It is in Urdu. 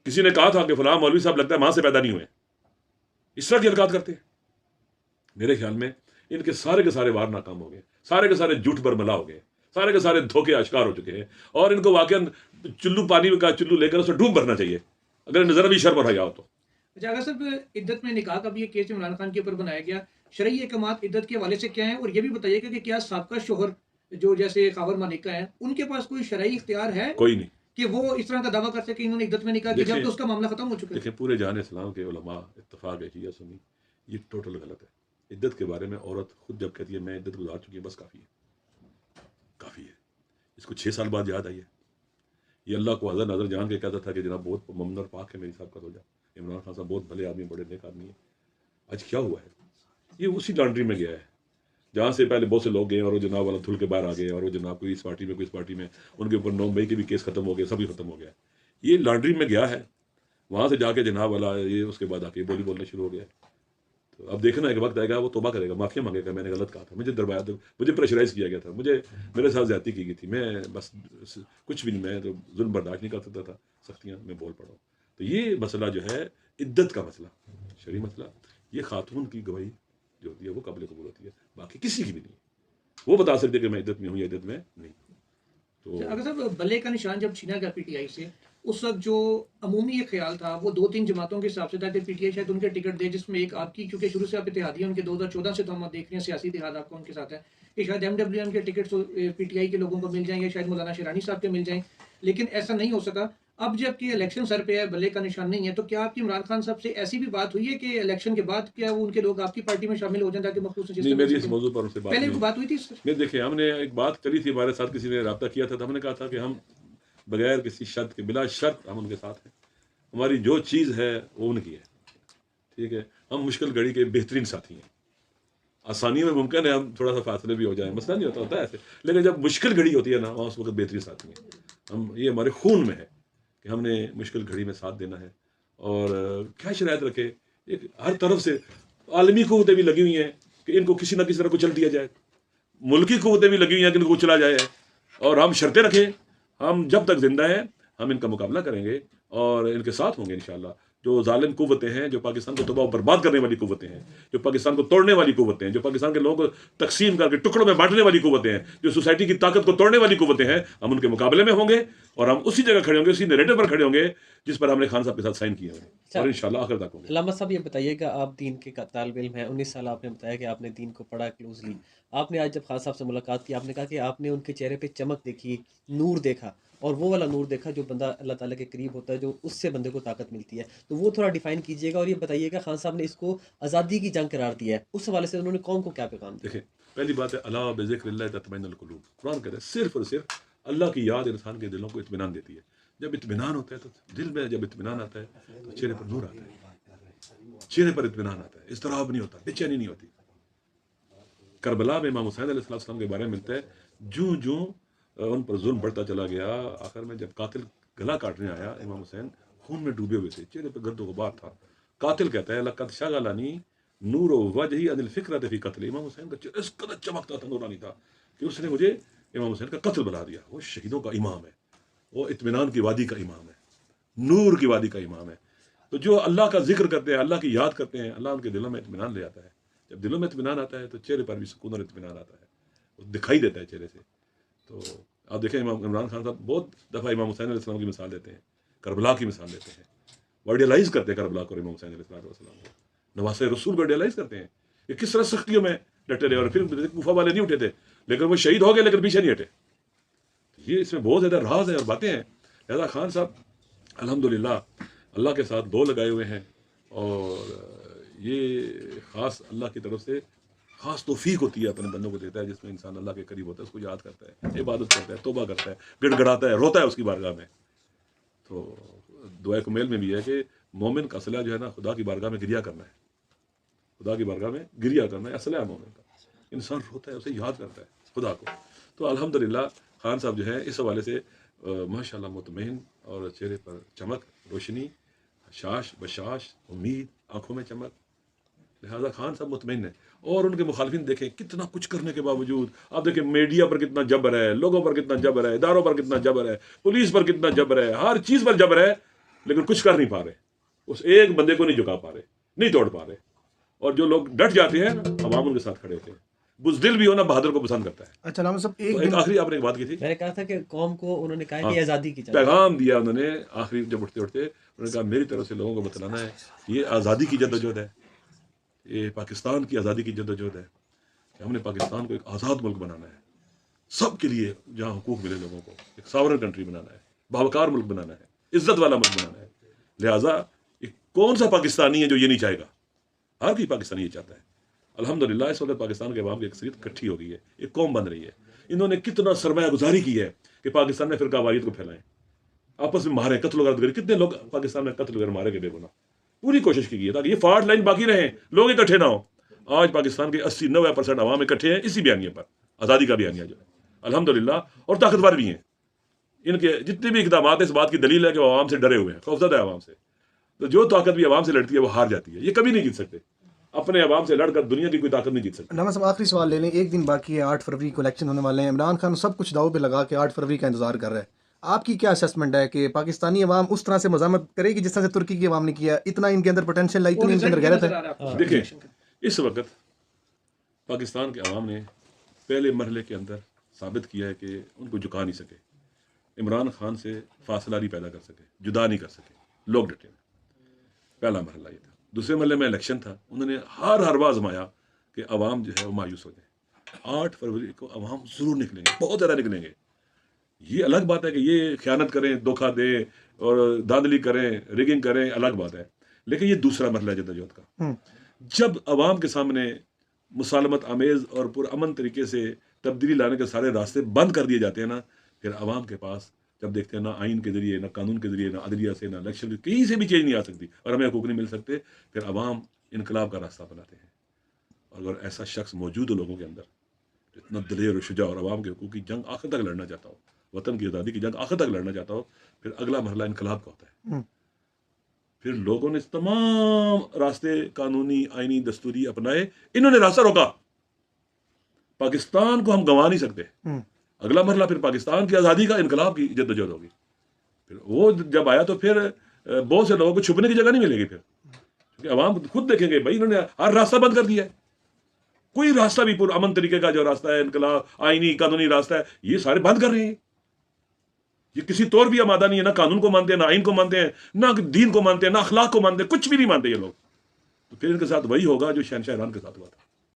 کسی نے کہا تھا کہ فلاں مولوی صاحب لگتا ہے ماں سے پیدا نہیں ہوئے، اس طرح کی حرکات کرتے ہیں. میرے خیال میں ان کے سارے وار ناکام ہو گئے، سارے کے سارے جھوٹ برملا ہو گئے، سارے کے سارے دھوکے آشکار ہو چکے ہیں، اور ان کو واقعاً چلو پانی کا چلو لے کر اسے ڈوب بھرنا چاہیے اگر نظر بھی شرم اور حیا ہو تو. اچھا اگر صاحب عدت میں نکاح کا بھی یہ کیس عمران خان کے اوپر بنایا گیا، شرعی احکامات عدت کے حوالے سے کیا ہیں؟ اور یہ بھی بتائیے گا کہ کیا سابقہ شوہر جو جیسے خاور مالکہ ہیں ان کے پاس کوئی شرعی اختیار ہے کوئی نہیں. کہ وہ اس طرح کا دعویٰ کر سکے کہ انہوں نے عدت میں نکاح کیا جب تو اس کا معاملہ ختم ہو چکا ہے؟ دیکھیں پورے جہان اسلام کے علماء اتفاق ہے شیعہ سنی، یہ ٹوٹل غلط ہے. عدت کے بارے میں عورت خود جب کہتی ہے میں عدت گزار چکی ہوں بس کافی ہے، کافی ہے. اس کو 6 سال بعد یاد آئی ہے. یہ اللہ کو حضر نظر جان کے کہتا تھا کہ جناب بہت ممنون اور پاک ہے میری صاحب کا روزہ، عمران خان صاحب بہت بھلے آدمی، بڑے نیک آدمی ہیں. آج کیا ہوا ہے؟ یہ اسی لانڈری میں گیا ہے جہاں سے پہلے بہت سے لوگ گئے اور وہ جناب والا دھل کے باہر آ گئے، اور وہ جناب کوئی اس پارٹی میں کوئی اس پارٹی میں، ان کے اوپر 9 مئی کے بھی کیس ختم ہو گئے، سبھی ختم ہو گیا. یہ لانڈری میں گیا ہے، وہاں سے جا کے جناب والا یہ اس کے بعد آ کے بولی بولنا شروع ہو گیا. تو اب دیکھنا ایک وقت آئے گا وہ توبہ کرے گا، معافی مانگے گا میں نے غلط کہا تھا، مجھے پریشرائز کیا گیا تھا، میرے ساتھ زیادتی کی گئی تھی، میں بس کچھ بھی نہیں، میں تو ظلم برداشت نہیں کر سکتا تھا، سختیاں میں بول پڑا ہوں. تو یہ مسئلہ جو ہے عدت کا مسئلہ، شرعی مسئلہ، یہ خاتون کی گواہی جو ہوتی ہے وہ قابل قبول ہوتی ہے، باقی کسی کی بھی نہیں. وہ بتا سکتے کہ میں عدت میں ہوں یا عدت میں نہیں. تو اگر صاحب بلے کا نشان جب چھینا گیا پی ٹی آئی سے، اس وقت جو عمومی یہ خیال تھا وہ 2-3 جماعتوں کے حساب سے تھا کہ پی ٹی آئی شاید ان کے ٹکٹ دے، جس میں ایک آپ کی، کیونکہ شروع سے آپ اتحادی ہیں ان کے، 2014 سے تو ہم دیکھ رہے ہیں سیاسی اتحاد آپ کا ان کے ساتھ ہے، کہ شاید ایم ڈبلیو ایم کے ٹکٹ پی ٹی آئی کے لوگوں کو مل جائیں یا شاید مولانا شیرانی صاحب کے مل جائیں، لیکن ایسا نہیں ہو سکا. اب جب کہ الیکشن سر پہ ہے، بلے کا نشان نہیں ہے، تو کیا آپ کی عمران خان صاحب سے ایسی بھی بات ہوئی ہے کہ الیکشن کے بعد کیا وہ ان کے لوگ آپ کی پارٹی میں شامل ہو جائیں تاکہ مخصوص نہیں، میری اس موضوع پر ان سے بات پہلے نہیں. بات ہوئی تھی اس سے؟ نہیں دیکھیں، ہم نے ایک بات کری تھی، ہمارے ساتھ کسی نے رابطہ کیا تھا تو ہم نے کہا تھا کہ ہم بغیر کسی شرط کے، بلا شرط ہم ان کے ساتھ ہیں، ہماری جو چیز ہے وہ ان کی ہے. ٹھیک ہے، ہم مشکل گھڑی کے بہترین ساتھی ہیں. آسانیوں میں ممکن ہے ہم تھوڑا سا فاصلے بھی ہو جائیں، مسئلہ نہیں ہوتا ایسے، لیکن جب مشکل گھڑی ہوتی ہے نا وہاں اس وقت بہترین ساتھی ہیں ہم. یہ ہمارے خون میں ہے کہ ہم نے مشکل گھڑی میں ساتھ دینا ہے. اور کیا شرائط رکھے، ایک ہر طرف سے عالمی قوتیں بھی لگی ہوئی ہیں کہ ان کو کسی نہ کسی طرح کچل دیا جائے، ملکی قوتیں بھی لگی ہوئی ہیں کہ ان کو چلا جائے، اور ہم شرطیں رکھیں. ہم جب تک زندہ ہیں ہم ان کا مقابلہ کریں گے اور ان کے ساتھ ہوں گے انشاءاللہ. جو ظالم قوتیں ہیں، جو پاکستان کو تباہ و برباد کرنے والی قوتیں ہیں، جو پاکستان کو توڑنے والی قوتیں ہیں، جو پاکستان کے لوگوں کو تقسیم کر کے ٹکڑوں میں بانٹنے والی قوتیں ہیں، جو سوسائٹی کی طاقت کو توڑنے والی قوتیں ہیں، ہم ان کے مقابلے میں ہوں گے اور ہم اسی جگہ کھڑے ہوں گے، اسی نیریٹو پر کھڑے ہوں گے جس پر ہم نے خان صاحب کے ساتھ سائن کیے ہیں، اور انشاءاللہ آخر تک ہوں گے. علامہ صاحب یہ بتائیے کہ آپ دین کے طالب علم ہیں، 19 سال آپ نے بتایا کہ آپ نے دین کو پڑھا کلوزلی. آپ نے آج جب خان صاحب سے ملاقات کی، آپ نے کہا کہ آپ نے ان کے چہرے پہ چمک دیکھی، نور دیکھا، اور وہ والا نور دیکھا جو بندہ اللہ تعالیٰ کے قریب ہوتا ہے، جو اس سے بندے کو طاقت ملتی ہے. تو وہ تھوڑا ڈیفائن کیجیے گا، اور یہ بتائیے گا خان صاحب نے اس کو آزادی کی جنگ قرار دیا ہے، اس حوالے سے انہوں نے قوم کو کیا پیغام دیا؟ دیکھیں، پہلی بات ہے الا بذکر اللہ تطمئن القلوب. قرآن کہتا ہے صرف اور صرف اللہ کی یاد انسان کے دلوں کو اطمینان دیتی ہے. جب اطمینان ہوتا ہے تو دل میں، جب اطمینان آتا ہے تو چہرے پر نور آتا ہے، چہرے پر اطمینان آتا ہے، اضطراب نہیں ہوتا، بے چینی نہیں ہوتی. کربلا میں امام حسین علیہ السلام کے بارے میں ملتا ہے، جوں جوں ان پر ظلم بڑھتا چلا گیا، آخر میں جب قاتل گلا کاٹنے آیا، امام حسین خون میں ڈوبے ہوئے تھے، چہرے پر گرد و غبار تھا. قاتل کہتا ہے لقد شغلنی نور وجہی عن الفکرۃ فی قتل. امام حسین کا چہرہ اس قدر چمکتا تھا، نورانی تھا، کہ اس نے مجھے امام حسین کا قتل بنا دیا. وہ شہیدوں کا امام ہے، وہ اطمینان کی وادی کا امام ہے، نور کی وادی کا امام ہے. تو جو اللہ کا ذکر کرتے ہیں، اللہ کی یاد کرتے ہیں، اللہ ان کے دلوں میں اطمینان لے آتا ہے. جب دلوں میں اطمینان آتا ہے تو چہرے پر بھی سکون اور اطمینان آتا ہے، وہ دکھائی دیتا ہے چہرے سے. تو آپ دیکھیں امام عمران خان صاحب بہت دفعہ امام حسین علیہ السلام کی مثال دیتے ہیں، کربلا کی مثال دیتے ہیں، ورڈیلائز کرتے ہیں کربلا کو، امام حسین علیہ السلام کو نواز رسول ورڈیلائز کرتے ہیں کہ کس طرح سختیوں میں ڈٹے رہے، اور پھر کوفہ والے نہیں اٹھے تھے، لیکن وہ شہید ہو گئے لیکن پیچھے نہیں ہٹے. یہ اس میں بہت زیادہ راز ہے اور باتیں ہیں. لہذا خان صاحب الحمدللہ اللہ کے ساتھ دو لگائے ہوئے ہیں، اور یہ خاص اللہ کی طرف سے خاص توفیق ہوتی ہے، اپنے بندوں کو دیتا ہے، جس میں انسان اللہ کے قریب ہوتا ہے، اس کو یاد کرتا ہے، عبادت کرتا ہے، توبہ کرتا ہے، گڑ گڑاتا ہے، روتا ہے اس کی بارگاہ میں. تو دعائے کمیل میں بھی ہے کہ مومن کا اسلحہ جو ہے نا خدا کی بارگاہ میں گریا کرنا ہے، خدا کی بارگاہ میں گریا کرنا ہے اسلحہ مومن کا. انسان روتا ہے، اسے یاد کرتا ہے خدا کو. تو الحمدللہ خان صاحب جو ہے اس حوالے سے ماشاءاللہ مطمئن، اور چہرے پر چمک، روشنی، شاش بشاش، امید، آنکھوں میں چمک. لہذا خان صاحب مطمئن ہے. اور ان کے مخالفین دیکھیں کتنا کچھ کرنے کے باوجود، آپ دیکھیں میڈیا پر کتنا جبر ہے، لوگوں پر کتنا جبر ہے، اداروں پر کتنا جبر ہے، پولیس پر کتنا جبر ہے، ہر چیز پر جبر ہے، لیکن کچھ کر نہیں پا رہے، اس ایک بندے کو نہیں جھکا پا رہے، نہیں توڑ پا رہے. اور جو لوگ ڈٹ جاتے ہیں عوام ان کے ساتھ کھڑے ہوتے ہیں. بزدل بھی ہونا بہادر کو پسند کرتا ہے. اچھا علامہ صاحب تو ایک آخری آپ نے ایک بات کی تھی، میں نے کہا تھا کہ قوم کو انہوں نے کہا کہ آزادی کی جنگ. پیغام دیا انہوں نے آخری جب اٹھتے انہوں نے کہا میری طرف سے لوگوں کو بتلانا ہے یہ آزادی کی جدوجہد ہے، یہ پاکستان کی آزادی کی جدوجہد ہے کہ ہم نے پاکستان کو ایک آزاد ملک بنانا ہے، سب کے لیے جہاں حقوق ملے لوگوں کو، ایک ساورن کنٹری بنانا ہے، باوقار ملک بنانا ہے، عزت والا ملک بنانا ہے. لہٰذا کون سا پاکستانی ہے جو یہ نہیں چاہے گا؟ ہر کوئی پاکستانی یہ چاہتا ہے. الحمدللہ اس وقت پاکستان کے عوام کی اکثریت اکٹھی ہو گئی ہے، ایک قوم بن رہی ہے. انہوں نے کتنا سرمایہ گزاری کی ہے کہ پاکستان میں فرقہ واریت کو پھیلائیں، آپس میں مارے، قتل وغیرہ. کتنے لوگ پاکستان میں قتل وغیرہ مارے گئے بے گناہ. پوری کوشش کی ہے تاکہ یہ فالٹ لائن باقی رہیں، لوگ اکٹھے نہ ہوں. آج پاکستان کے 80-90% عوام اکٹھے ہیں اسی بیانیے پر، آزادی کا بیانیہ جو ہے الحمدللہ، اور طاقتور بھی ہیں. ان کے جتنے بھی اقدامات ہیں اس بات کی دلیل ہے کہ وہ عوام سے ڈرے ہوئے ہیں، خوفزدہ ہے عوام سے. تو جو طاقت بھی عوام سے لڑتی ہے وہ ہار جاتی ہے. یہ کبھی نہیں جیت سکتے، اپنے عوام سے لڑ کر دنیا کی کوئی طاقت نہیں جیت سکتی. علامہ صاحب آخری سوال لے لیں. ایک دن باقی ہے، 8 فروری کو الیکشن ہونے والے ہیں. عمران خان سب کچھ داؤ پہ لگا کے 8 فروری کا انتظار کر رہا ہے. آپ کی کیا اسیسمنٹ ہے کہ پاکستانی عوام اس طرح سے مزاحمت کرے گی جس طرح سے ترکی کی عوام نے کیا؟ اتنا ان کے اندر پوٹینشیل ہے، اتنی ان کے اندر غیرت ہے؟ دیکھیں اس وقت پاکستان کے عوام نے پہلے مرحلے کے اندر ثابت کیا ہے کہ ان کو جھکا نہیں سکے، عمران خان سے فاصلہ نہیں پیدا کر سکے، جدا نہیں کر سکے. لوگ ڈٹے ہیں. پہلا مرحلہ یہ تھا. دوسرے مرحلے میں الیکشن تھا. انہوں نے ہر حربہ آزمایا کہ عوام جو ہے وہ مایوس ہو جائے. 8 فروری کو عوام ضرور نکلیں گے، بہت زیادہ نکلیں گے. یہ الگ بات ہے کہ یہ خیانت کریں، دھوکہ دیں اور دھاندلی کریں، ریگنگ کریں، الگ بات ہے. لیکن یہ دوسرا مرحلہ ہے جدوجہد کا. جب عوام کے سامنے مسالمت آمیز اور پرامن طریقے سے تبدیلی لانے کے سارے راستے بند کر دیے جاتے ہیں نا، پھر عوام کے پاس جب دیکھتے ہیں نہ آئین کے ذریعے، نہ قانون کے ذریعے، نہ عدلیہ سے، نہ الیکشن سے، کہیں سے بھی چینج نہیں آ سکتی اور ہمیں حقوق نہیں مل سکتے، پھر عوام انقلاب کا راستہ بناتے ہیں. اور اگر ایسا شخص موجود ہو لوگوں کے اندر اتنا دلیر و شجاع اور عوام کے حقوق کی جنگ آخر تک لڑنا چاہتا ہو، وطن کی آزادی کی جنگ آخر تک لڑنا چاہتا ہو، پھر اگلا مرحلہ انقلاب کا ہوتا ہے. پھر لوگوں نے تمام راستے قانونی، آئینی، دستوری اپنائے، انہوں نے راستہ روکا. پاکستان کو ہم گنوا نہیں سکتے. اگلا مرحلہ پھر پاکستان کی آزادی کا، انقلاب کی جدوجہد ہوگی. پھر وہ جب آیا تو پھر بہت سے لوگوں کو چھپنے کی جگہ نہیں ملے گی. پھر کیونکہ عوام خود دیکھیں گے بھائی انہوں نے ہر راستہ بند کر دیا ہے. کوئی راستہ بھی پرامن طریقے کا جو راستہ ہے، انقلاب، آئینی، قانونی راستہ ہے، یہ سارے بند کر رہے ہیں. یہ کسی طور بھی آمادہ نہیں ہے، نہ قانون کو مانتے ہیں، نہ آئین کو مانتے ہیں، نہ دین کو مانتے ہیں، نہ اخلاق کو مانتے ہیں، کچھ بھی نہیں مانتے یہ لوگ. تو پھر ان کے ساتھ وہی ہوگا جو شہنشاہ ایران کے ساتھ ہوا تھا.